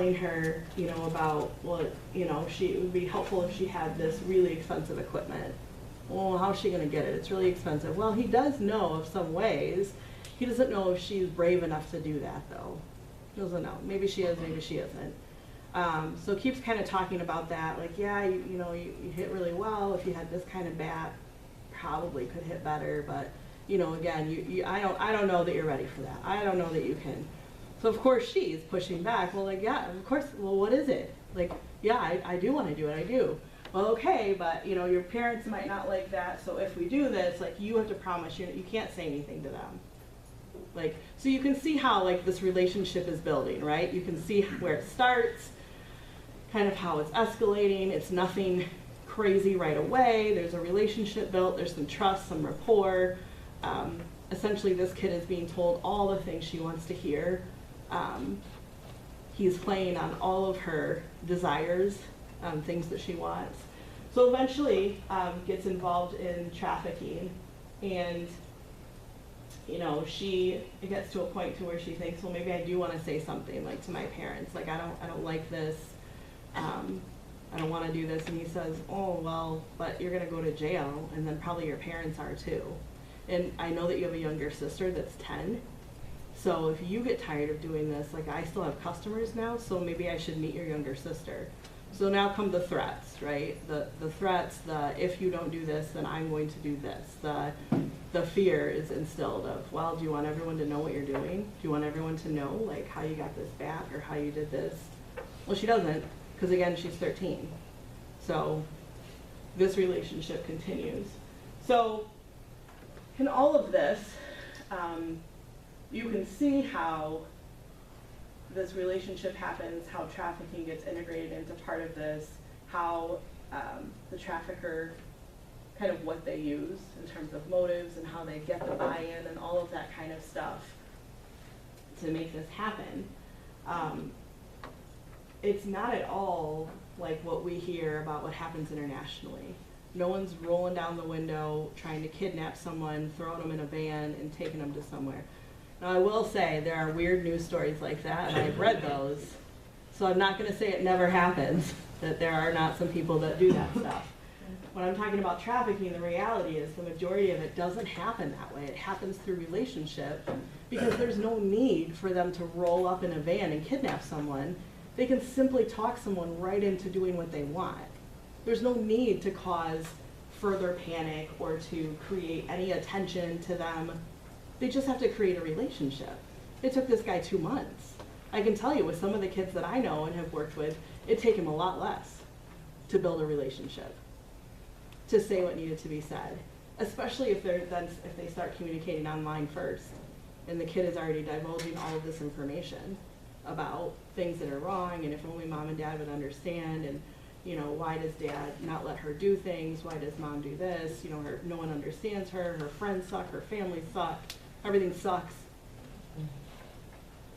telling her, you know, about, well, you know, it would be helpful if she had this really expensive equipment. Well, how's she going to get it? It's really expensive. Well, he does know of some ways. He doesn't know if she's brave enough to do that, though. He doesn't know. Maybe she is, maybe she isn't. So keeps kind of talking about that, like, yeah, you know, you hit really well. If you had this kind of bat, probably could hit better. But, you know, again, I don't know that you're ready for that. I don't know that you can. So of course she's pushing back. Well, like, yeah, of course. Well, what is it? Like, yeah, I do want to do it. I do. Well, okay, but you know, your parents might not like that. So if we do this, like, you have to promise you can't say anything to them. Like, so you can see how like this relationship is building, right? You can see where it starts, kind of how it's escalating. It's nothing crazy right away. There's a relationship built. There's some trust, some rapport. Essentially, this kid is being told all the things she wants to hear. He's playing on all of her desires, things that she wants. So eventually gets involved in trafficking, and you know, it gets to a point to where she thinks, well, maybe I do want to say something, like, to my parents, like, I don't like this, I don't want to do this. And he says, oh, well, but you're going to go to jail, and then probably your parents are too. And I know that you have a younger sister that's 10. So if you get tired of doing this, like, I still have customers now, so maybe I should meet your younger sister. So now come the threats, right? The threats, if you don't do this, then I'm going to do this. The fear is instilled of, well, do you want everyone to know what you're doing? Do you want everyone to know, like, how you got this bat or how you did this? Well, she doesn't, because again, she's 13. So this relationship continues. So in all of this, you can see how this relationship happens, how trafficking gets integrated into part of this, how the trafficker, kind of what they use in terms of motives and how they get the buy-in and all of that kind of stuff to make this happen. It's not at all like what we hear about what happens internationally. No one's rolling down the window, trying to kidnap someone, throwing them in a van, and taking them to somewhere. Now, I will say there are weird news stories like that, and I've read those. So I'm not going to say it never happens, that there are not some people that do that stuff. When I'm talking about trafficking, the reality is the majority of it doesn't happen that way. It happens through relationship, because there's no need for them to roll up in a van and kidnap someone. They can simply talk someone right into doing what they want. There's no need to cause further panic or to create any attention to them. They just have to create a relationship. It took this guy 2 months. I can tell you, with some of the kids that I know and have worked with, it'd take him a lot less to build a relationship, to say what needed to be said, especially if they start communicating online first, and the kid is already divulging all of this information about things that are wrong, and if only mom and dad would understand, and you know, why does dad not let her do things? Why does mom do this? You know, no one understands her. Her friends suck. Her family suck. Everything sucks.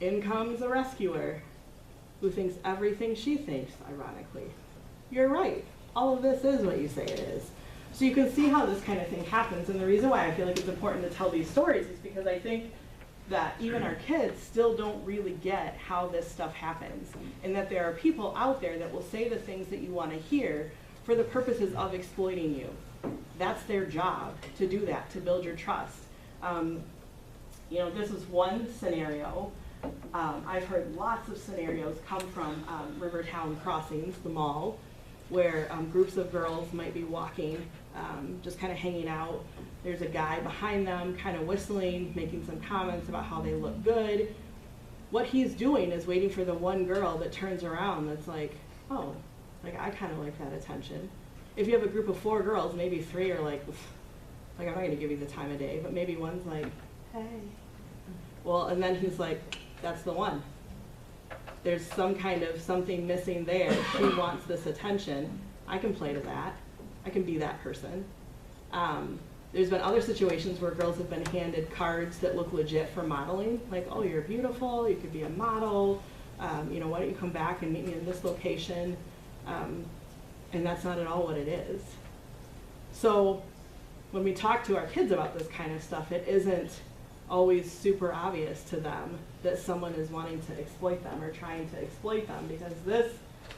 In comes a rescuer who thinks everything she thinks, ironically. You're right. All of this is what you say it is. So you can see how this kind of thing happens. And the reason why I feel like it's important to tell these stories is because I think that even our kids still don't really get how this stuff happens, and that there are people out there that will say the things that you want to hear for the purposes of exploiting you. That's their job, to do that, to build your trust. You know, this is one scenario. I've heard lots of scenarios come from Rivertown Crossings, the mall, where groups of girls might be walking, just kind of hanging out. There's a guy behind them kind of whistling, making some comments about how they look good. What he's doing is waiting for the one girl that turns around that's like, oh, like, I kind of like that attention. If you have a group of 4 girls, maybe 3 are like, I'm not going to give you the time of day, but maybe one's like, hey. Well, and then he's like, that's the one. There's some kind of something missing there. She wants this attention. I can play to that. I can be that person. There's been other situations where girls have been handed cards that look legit for modeling, like, oh, you're beautiful, you could be a model, you know, why don't you come back and meet me in this location? And that's not at all what it is. So when we talk to our kids about this kind of stuff, it isn't, always super obvious to them that someone is wanting to exploit them or trying to exploit them, because this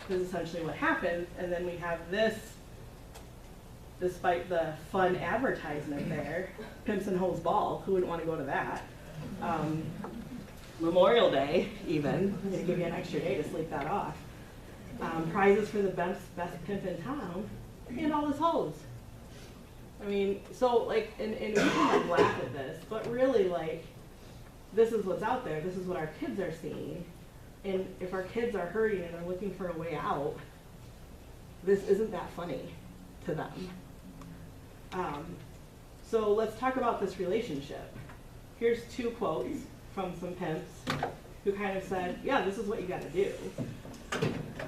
is essentially what happens. And then we have this, despite the fun advertisement there, Pimps and Hoes Ball, who wouldn't want to go to that? Memorial Day, even, I'm gonna give you an extra day to sleep that off. Prizes for the best pimp in town, and all his hoes. I mean, so like, and we can like laugh at this, but really like, this is what's out there, this is what our kids are seeing. And if our kids are hurting and are looking for a way out, this isn't that funny to them. So let's talk about this relationship. Here's 2 quotes from some pimps who kind of said, yeah, this is what you gotta do.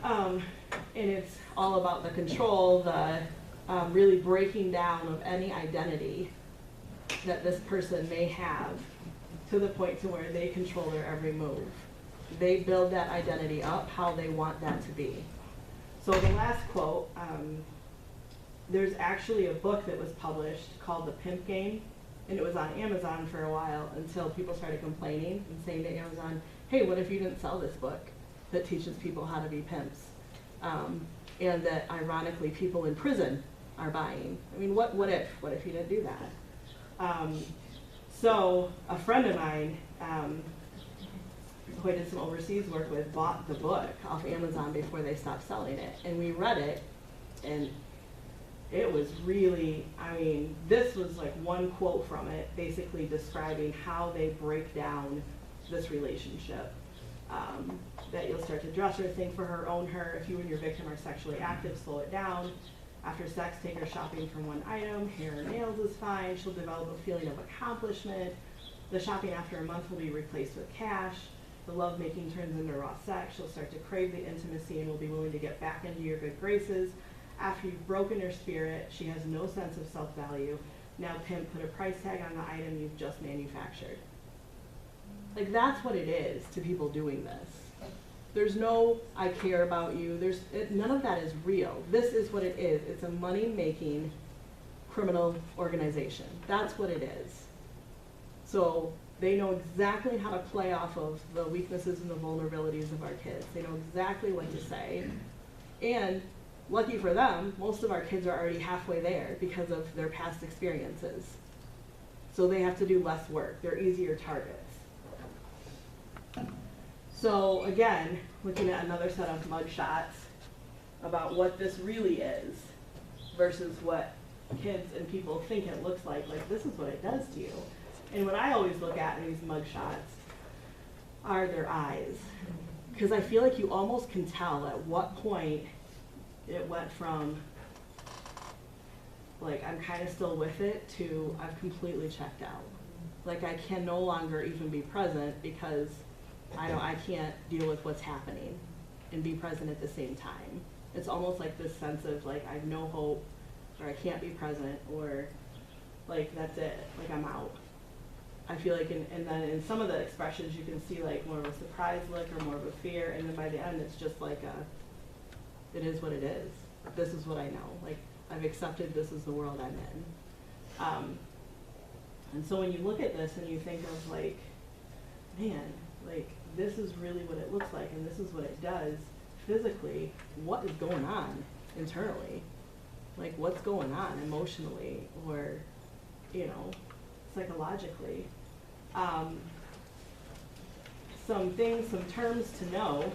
And it's all about the control, the really breaking down of any identity that this person may have, to the point to where they control their every move. They build that identity up how they want that to be. So the last quote, there's actually a book that was published called The Pimp Game, and it was on Amazon for a while until people started complaining and saying to Amazon, hey, what if you didn't sell this book that teaches people how to be pimps? And that ironically people in prison are buying. I mean, what if you didn't do that? So a friend of mine, who I did some overseas work with, bought the book off Amazon before they stopped selling it. And we read it, and it was really, I mean, this was like one quote from it, basically describing how they break down this relationship. That you'll start to dress her, think for her, own her. If you and your victim are sexually active, slow it down. After sex, take her shopping for one item. Hair and nails is fine. She'll develop a feeling of accomplishment. The shopping after a month will be replaced with cash. The lovemaking turns into raw sex. She'll start to crave the intimacy and will be willing to get back into your good graces. After you've broken her spirit, she has no sense of self-value. Now pimp, put a price tag on the item you've just manufactured. Like, that's what it is to people doing this. There's no, I care about you. None of that is real. This is what it is. It's a money-making criminal organization. That's what it is. So they know exactly how to play off of the weaknesses and the vulnerabilities of our kids. They know exactly what to say. And lucky for them, most of our kids are already halfway there because of their past experiences. So they have to do less work. They're easier targets. So again, looking at another set of mug shots about what this really is versus what kids and people think it looks like this is what it does to you. And what I always look at in these mug shots are their eyes. Because I feel like you almost can tell at what point it went from like, I'm kind of still with it, to I've completely checked out. Like, I can no longer even be present because I can't deal with what's happening and be present at the same time. It's almost like this sense of like, I have no hope, or I can't be present, or like, that's it, like I'm out. I feel like, and then in some of the expressions you can see like more of a surprise look or more of a fear, and then by the end it's just like it is what it is. This is what I know. Like, I've accepted this is the world I'm in. And so when you look at this and you think of like, man, like, this is really what it looks like, and this is what it does physically. What is going on internally? Like, what's going on emotionally, or, you know, psychologically? Some things, some terms to know,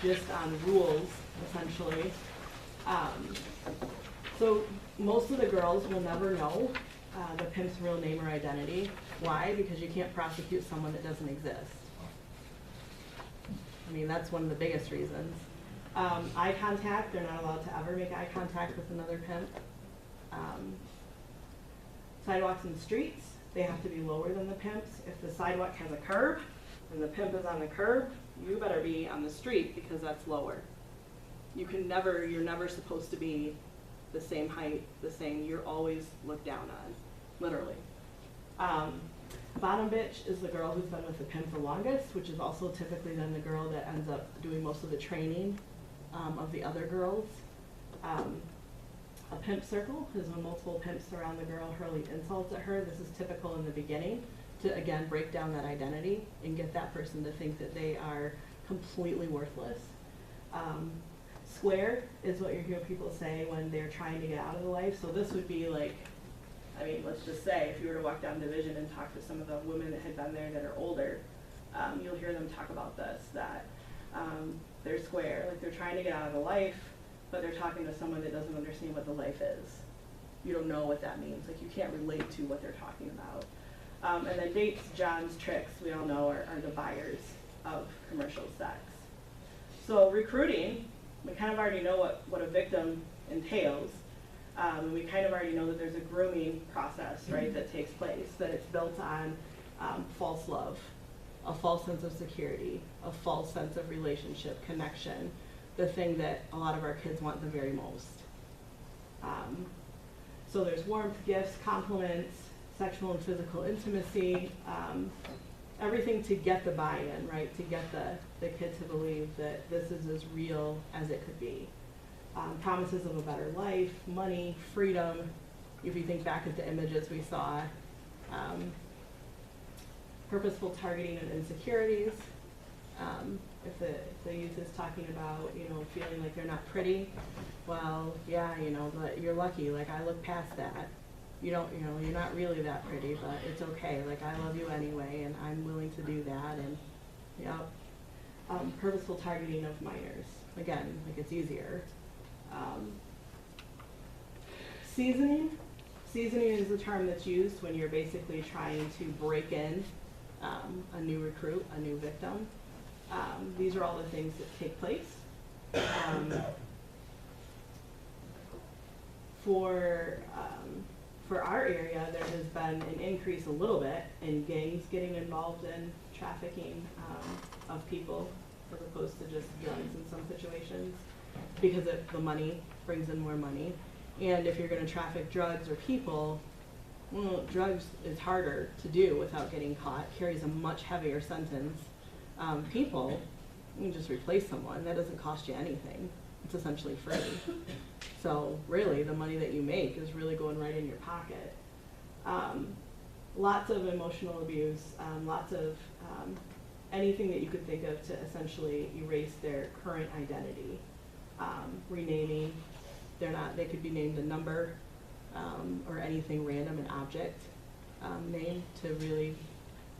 just on rules, essentially. So most of the girls will never know the pimp's real name or identity. Why? Because you can't prosecute someone that doesn't exist. I mean, that's one of the biggest reasons. Eye contact, they're not allowed to ever make eye contact with another pimp. Sidewalks and streets, they have to be lower than the pimps. If the sidewalk has a curb and the pimp is on the curb, you better be on the street because that's lower. You're never supposed to be the same height, you're always looked down on, literally. Bottom bitch is the girl who's been with the pimp the longest, which is also typically then the girl that ends up doing most of the training of the other girls. A pimp circle is when multiple pimps surround the girl hurling insults at her. This is typical in the beginning to, again, break down that identity and get that person to think that they are completely worthless. Square is what you hear people say when they're trying to get out of the life. So this would be like, I mean, let's just say if you were to walk down Division and talk to some of the women that had been there that are older, you'll hear them talk about this, that they're square, like they're trying to get out of the life, but they're talking to someone that doesn't understand what the life is. You don't know what that means. Like you can't relate to what they're talking about. And then dates, John's, tricks, we all know are the buyers of commercial sex. So recruiting, we kind of already know what a victim entails. And we kind of already know that there's a grooming process, right, that takes place, that it's built on false love, a false sense of security, a false sense of relationship, connection, the thing that a lot of our kids want the very most. So there's warmth, gifts, compliments, sexual and physical intimacy, everything to get the buy-in, right, to get the kid to believe that this is as real as it could be. Promises of a better life, money, freedom. If you think back at the images we saw, purposeful targeting of insecurities. If the youth is talking about, feeling like they're not pretty, well, yeah, but you're lucky. Like I look past that. You're not really that pretty, but it's okay. Like I love you anyway, and I'm willing to do that. And purposeful targeting of minors. Again, like it's easier. Seasoning is the term that's used when you're basically trying to break in a new recruit, a new victim. These are all the things that take place. For our area, there has been an increase a little bit in gangs getting involved in trafficking of people as opposed to just guns in some situations, because the money brings in more money. And if you're going to traffic drugs or people, well, drugs is harder to do without getting caught, carries a much heavier sentence. People, you can just replace someone. That doesn't cost you anything. It's essentially free. So really, the money that you make is really going right in your pocket. Lots of emotional abuse, lots of anything that you could think of to essentially erase their current identity. Renaming, they could be named a number or anything random, an object name, to really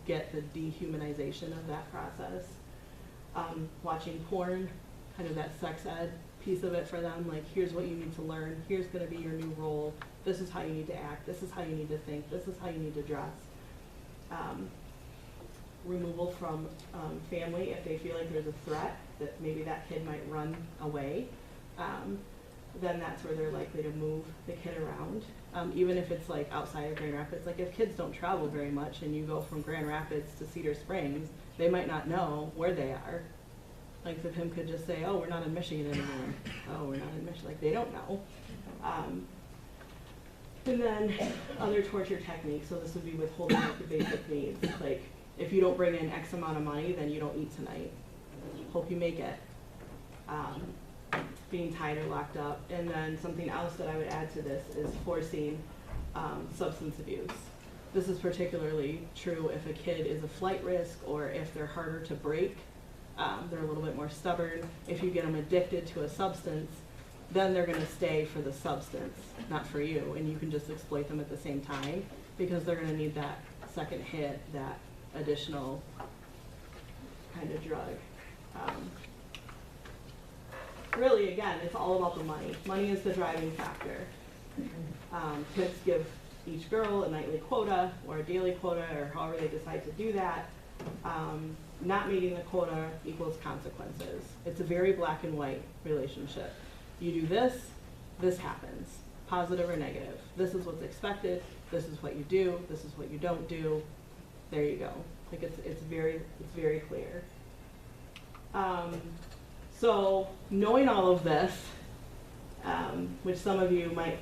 get the dehumanization of that process. Watching porn, kind of that sex ed piece of it for them, like here's what you need to learn, here's going to be your new role, this is how you need to act, this is how you need to think, this is how you need to dress. Removal from family if they feel like there's a threat that maybe that kid might run away, then that's where they're likely to move the kid around. Even if it's like outside of Grand Rapids, like if kids don't travel very much and you go from Grand Rapids to Cedar Springs, they might not know where they are. Like the pimp could just say, oh, we're not in Michigan anymore. Oh, we're not in Michigan. Like they don't know. And then other torture techniques. So this would be withholding of the basic needs. Like if you don't bring in X amount of money, then you don't eat tonight. Hope you make it. Being tied or locked up. And then something else that I would add to this is forcing substance abuse. This is particularly true if a kid is a flight risk or if they're harder to break. They're a little bit more stubborn. If you get them addicted to a substance, then they're going to stay for the substance, not for you. And you can just exploit them at the same time because they're going to need that second hit, that additional kind of drug. Really, again, it's all about the money. Money is the driving factor. Kids give each girl a nightly quota or a daily quota or however they decide to do that. Not meeting the quota equals consequences. It's a very black and white relationship. You do this, this happens, positive or negative. This is what's expected, this is what you do, this is what you don't do. There you go. Like it's very clear. So knowing all of this, which some of you might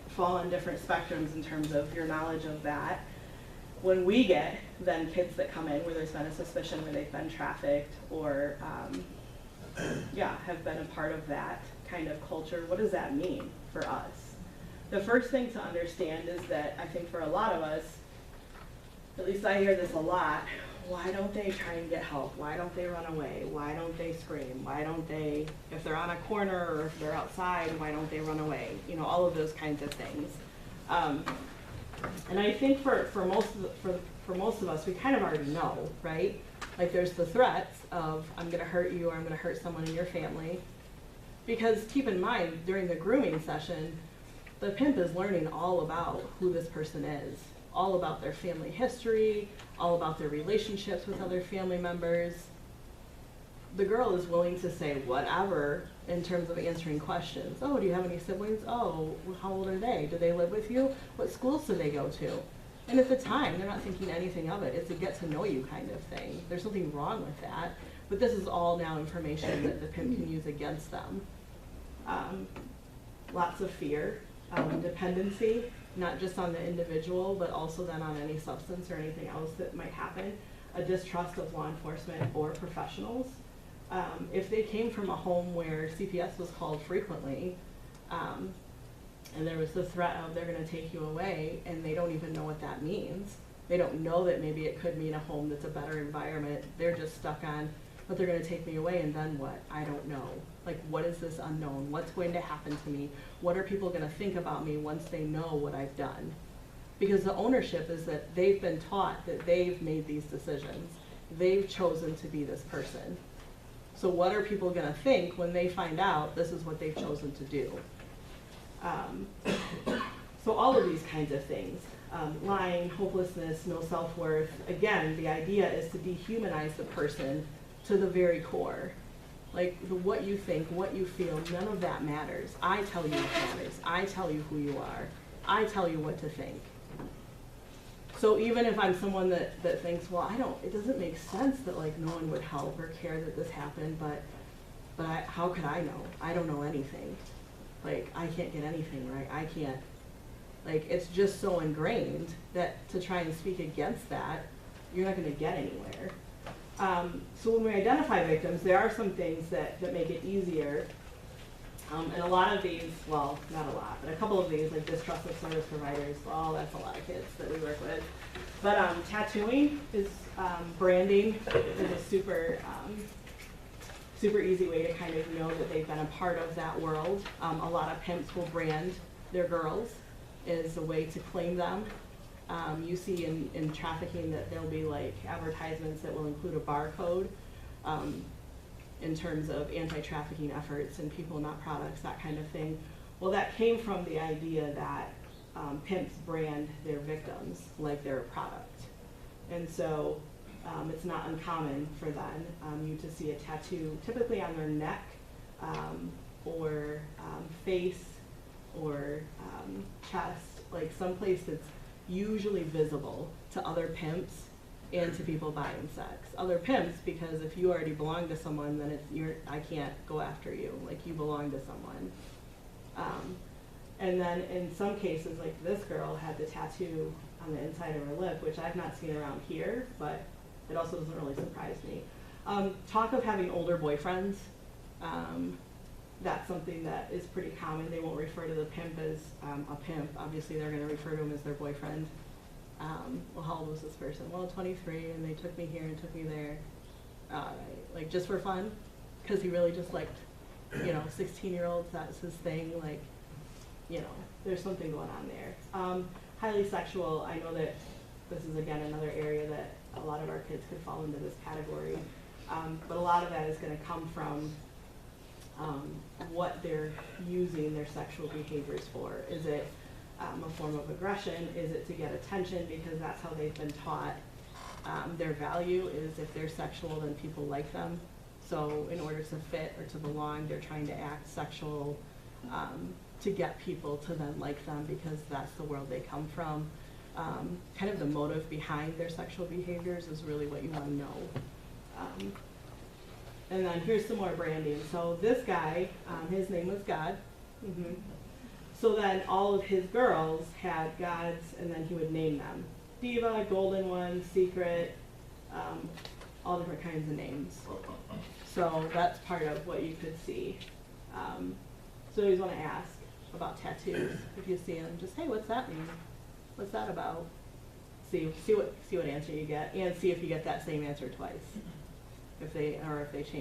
fall on different spectrums in terms of your knowledge of that, when we get then kids that come in where there's been a suspicion where they've been trafficked or have been a part of that kind of culture, what does that mean for us? The first thing to understand is that I think for a lot of us, at least I hear this a lot, why don't they try and get help? Why don't they run away? Why don't they scream? Why don't they, if they're on a corner or if they're outside, why don't they run away? You know, all of those kinds of things. And I think for most of us, we kind of already know, right? Like there's the threats of, I'm gonna hurt you or I'm gonna hurt someone in your family. Because keep in mind, during the grooming session, the pimp is learning all about who this person is, all about their family history, all about their relationships with other family members. The girl is willing to say whatever in terms of answering questions. Oh, do you have any siblings? Oh, how old are they? Do they live with you? What schools do they go to? And at the time, they're not thinking anything of it. It's a get to know you kind of thing. There's nothing wrong with that. But this is all now information that the pimp can use against them. Lots of fear, dependency, not just on the individual, but also then on any substance or anything else that might happen. A distrust of law enforcement or professionals. If they came from a home where CPS was called frequently, and there was the threat of they're going to take you away, and they don't even know what that means. They don't know that maybe it could mean a home that's a better environment. They're just stuck on, but they're going to take me away, and then what? I don't know. Like, what is this unknown? What's going to happen to me? What are people going to think about me once they know what I've done? Because the ownership is that they've been taught that they've made these decisions. They've chosen to be this person. So what are people going to think when they find out this is what they've chosen to do? So all of these kinds of things, lying, hopelessness, no self-worth. Again, the idea is to dehumanize the person to the very core. Like what you think, what you feel, none of that matters. I tell you what matters. I tell you who you are. I tell you what to think. So even if I'm someone that thinks, well, it doesn't make sense that like no one would help or care that this happened, but how could I know? I don't know anything. Like I can't get anything right. I can't, like it's just so ingrained that to try and speak against that, you're not gonna get anywhere. So when we identify victims, there are some things that make it easier. And a lot of these, well, not a lot, but a couple of these, like distrust of service providers, well, that's a lot of kids that we work with. But tattooing is, branding is a super easy way to kind of know that they've been a part of that world. A lot of pimps will brand their girls as a way to claim them. You see in trafficking that there'll be like advertisements that will include a barcode in terms of anti-trafficking efforts and people, not products, that kind of thing. Well, that came from the idea that pimps brand their victims like they're a product. And so it's not uncommon for them you to see a tattoo typically on their neck or face or chest, like someplace that's usually visible to other pimps and to people buying sex. Other pimps, because if you already belong to someone, then I can't go after you, like you belong to someone. And then in some cases, like this girl had the tattoo on the inside of her lip, which I've not seen around here, but it also doesn't really surprise me. Talk of having older boyfriends. That's something that is pretty common. They won't refer to the pimp as a pimp. Obviously, they're going to refer to him as their boyfriend. Well, how old was this person? Well, 23, and they took me here and took me there. Like, just for fun? Because he really just liked, 16-year-olds. That's his thing. Like, there's something going on there. Highly sexual. I know that this is, again, another area that a lot of our kids could fall into this category. But a lot of that is going to come from what they're using their sexual behaviors for. Is it a form of aggression? Is it to get attention because that's how they've been taught? Their value is if they're sexual, then people like them. So in order to fit or to belong, they're trying to act sexual to get people to then like them because that's the world they come from. Kind of the motive behind their sexual behaviors is really what you want to know. And then here's some more branding. So this guy, his name was God. So then all of his girls had gods, and then he would name them. Diva, Golden One, Secret, all different kinds of names. So that's part of what you could see. So I always want to ask, about tattoos. If you see them, just, hey, what's that mean? What's that about? See what answer you get, and see if you get that same answer twice. If they change.